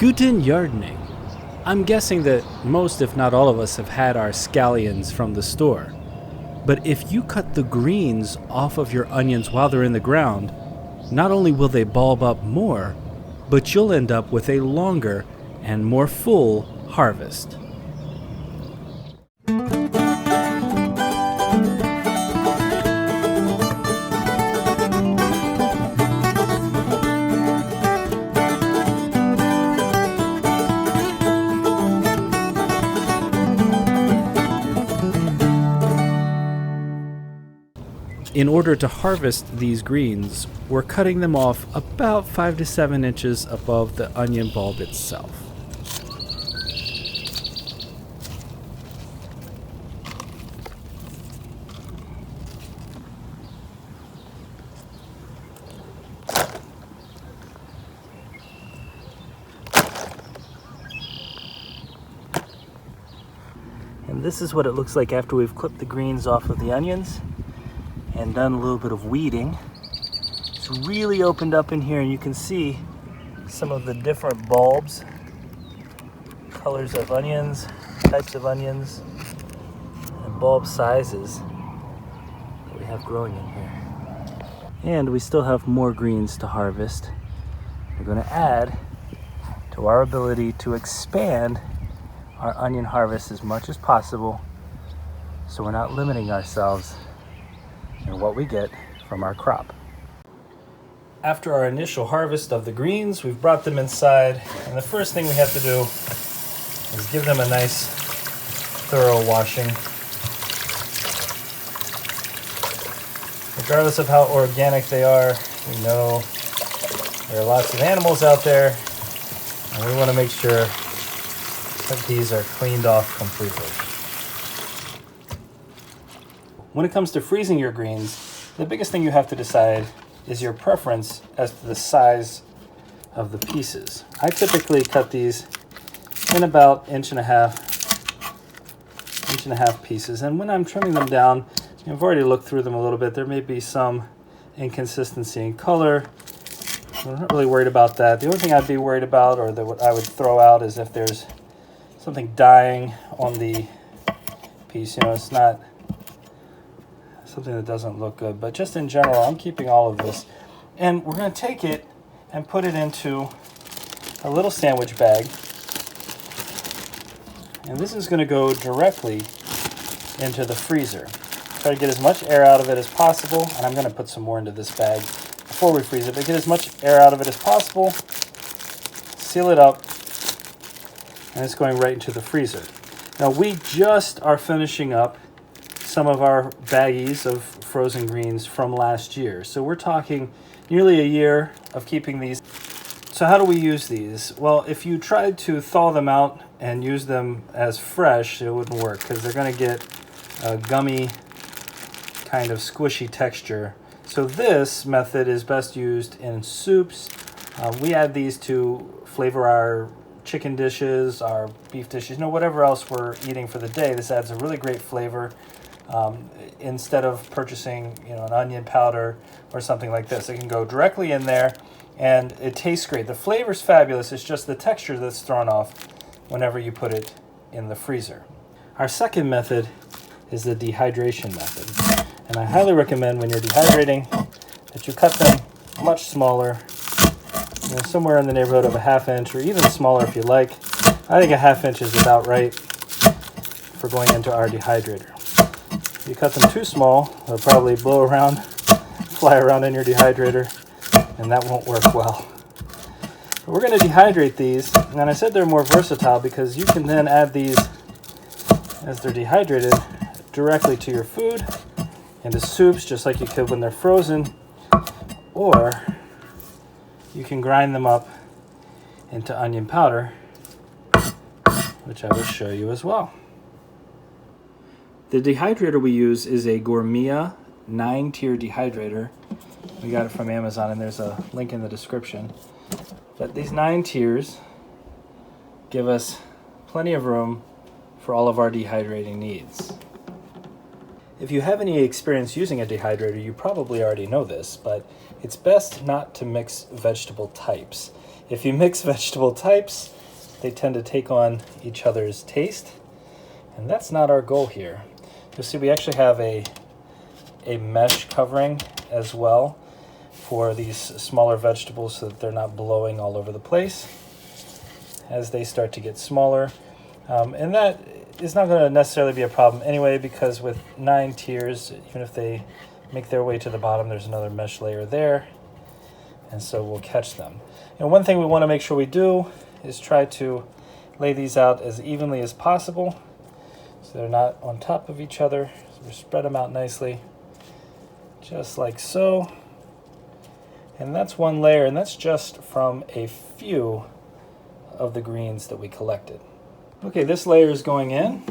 Guten yardening. I'm guessing that most, if not all of us, have had our scallions from the store. But if you cut the greens off of your onions while they're in the ground, not only will they bulb up more, but you'll end up with a longer and more full harvest. In order to harvest these greens, we're cutting them off about 5 to 7 inches above the onion bulb itself. And this is what it looks like after we've clipped the greens off of the onions and done a little bit of weeding. It's really opened up in here, and you can see some of the different bulbs, colors of onions, types of onions, and bulb sizes that we have growing in here. And we still have more greens to harvest. We're going to add to our ability to expand our onion harvest as much as possible, so we're not limiting ourselves and what we get from our crop. After our initial harvest of the greens, we've brought them inside, and the first thing we have to do is give them a nice thorough washing. Regardless of how organic they are, we know there are lots of animals out there, and we want to make sure that these are cleaned off completely. When it comes to freezing your greens, the biggest thing you have to decide is your preference as to the size of the pieces. I typically cut these in about inch and a half pieces. And when I'm trimming them down, I've already looked through them a little bit. There may be some inconsistency in color. I'm not really worried about that. The only thing I'd be worried about, or that what I would throw out, is if there's something dying on the piece. You know, it's not something that doesn't look good, but just in general, I'm keeping all of this. And we're going to take it and put it into a little sandwich bag. And this is going to go directly into the freezer. Try to get as much air out of it as possible, and I'm going to put some more into this bag before we freeze it, but get as much air out of it as possible, seal it up, and it's going right into the freezer. Now, we just are finishing up some of our baggies of frozen greens from last year. So we're talking nearly a year of keeping these. So how do we use these? Well, if you tried to thaw them out and use them as fresh, it wouldn't work, because they're going to get a gummy kind of squishy texture. So this method is best used in soups. We add these to flavor our chicken dishes, our beef dishes, whatever else we're eating for the day. This adds a really great flavor. Instead of purchasing, an onion powder or something like this, it can go directly in there, and it tastes great. The flavor's fabulous. It's just the texture that's thrown off whenever you put it in the freezer. Our second method is the dehydration method, and I highly recommend when you're dehydrating that you cut them much smaller, somewhere in the neighborhood of a ½ inch, or even smaller if you like. I think a ½ inch is about right for going into our dehydrator. If you cut them too small, they'll probably blow around, fly around in your dehydrator, and that won't work well. But we're going to dehydrate these, and I said they're more versatile because you can then add these as they're dehydrated directly to your food, into soups, just like you could when they're frozen, or you can grind them up into onion powder, which I will show you as well. The dehydrator we use is a Gourmet 9-tier dehydrator. We got it from Amazon, and there's a link in the description. But these 9 tiers give us plenty of room for all of our dehydrating needs. If you have any experience using a dehydrator, you probably already know this, but it's best not to mix vegetable types. If you mix vegetable types, they tend to take on each other's taste, and that's not our goal here. You'll see we actually have a mesh covering as well for these smaller vegetables so that they're not blowing all over the place as they start to get smaller. And that is not going to necessarily be a problem anyway, because with 9 tiers, even if they make their way to the bottom, there's another mesh layer there, and so we'll catch them. And one thing we want to make sure we do is try to lay these out as evenly as possible so they're not on top of each other. So we spread them out nicely, just like so. And that's one layer, and that's just from a few of the greens that we collected. Okay, this layer is going in.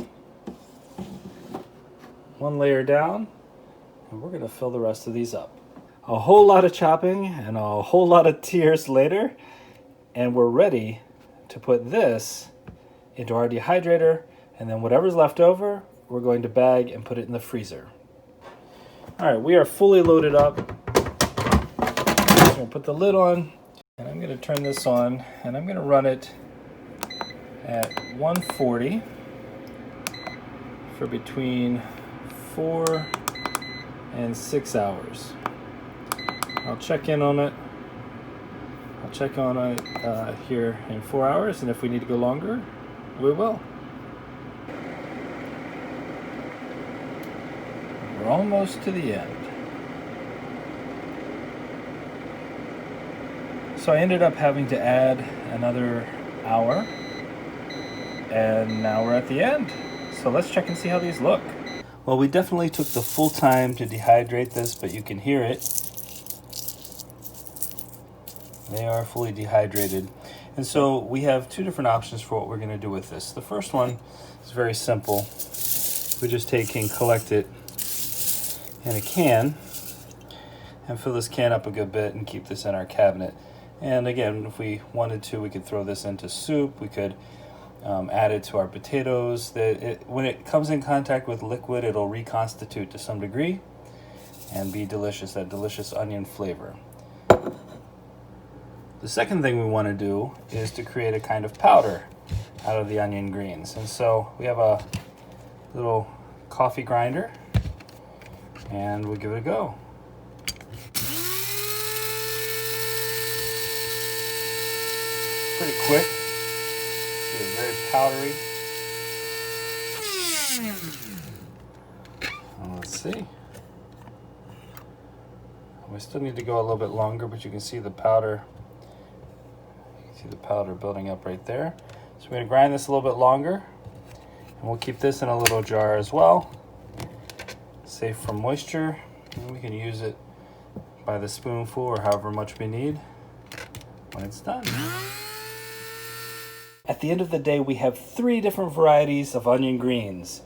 One layer down, and we're going to fill the rest of these up. A whole lot of chopping and a whole lot of tiers later, and we're ready to put this into our dehydrator, and then whatever's left over, we're going to bag and put it in the freezer. All right, we are fully loaded up. I'm going to put the lid on, and I'm going to turn this on, and I'm going to run it at 140 for between 4 and 6 hours. I'll check in on it. I'll check on it here in 4 hours, and if we need to go longer, we will. We're almost to the end. So I ended up having to add another hour, and now we're at the end. So let's check and see how these look. Well, we definitely took the full time to dehydrate this, but you can hear it. They are fully dehydrated. And so we have 2 different options for what we're going to do with this. The first one is very simple. We just take and collect it in a can and fill this can up a good bit and keep this in our cabinet. And again, if we wanted to, we could throw this into soup. We could add it to our potatoes. When it comes in contact with liquid, it'll reconstitute to some degree and be delicious, that delicious onion flavor. The second thing we want to do is to create a kind of powder out of the onion greens. And so we have a little coffee grinder, and we'll give it a go. Pretty quick. It's very powdery. Let's see. We still need to go a little bit longer, but you can see the powder. You can see the powder building up right there. So we're going to grind this a little bit longer, and we'll keep this in a little jar as well, safe from moisture. And we can use it by the spoonful or however much we need when it's done. At the end of the day, we have 3 different varieties of onion greens.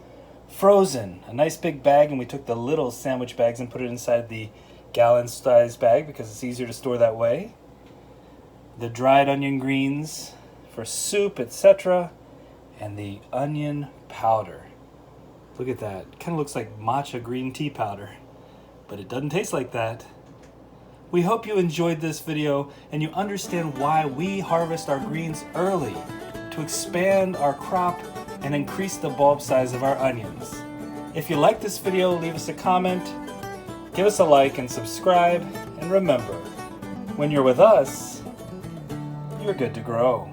Frozen, a nice big bag, and we took the little sandwich bags and put it inside the gallon-sized bag because it's easier to store that way. The dried onion greens for soup, etc. And the onion powder. Look at that. It kind of looks like matcha green tea powder, but it doesn't taste like that. We hope you enjoyed this video and you understand why we harvest our greens early, to expand our crop and increase the bulb size of our onions. If you like this video, leave us a comment, give us a like and subscribe, and remember, when you're with us, you're good to grow.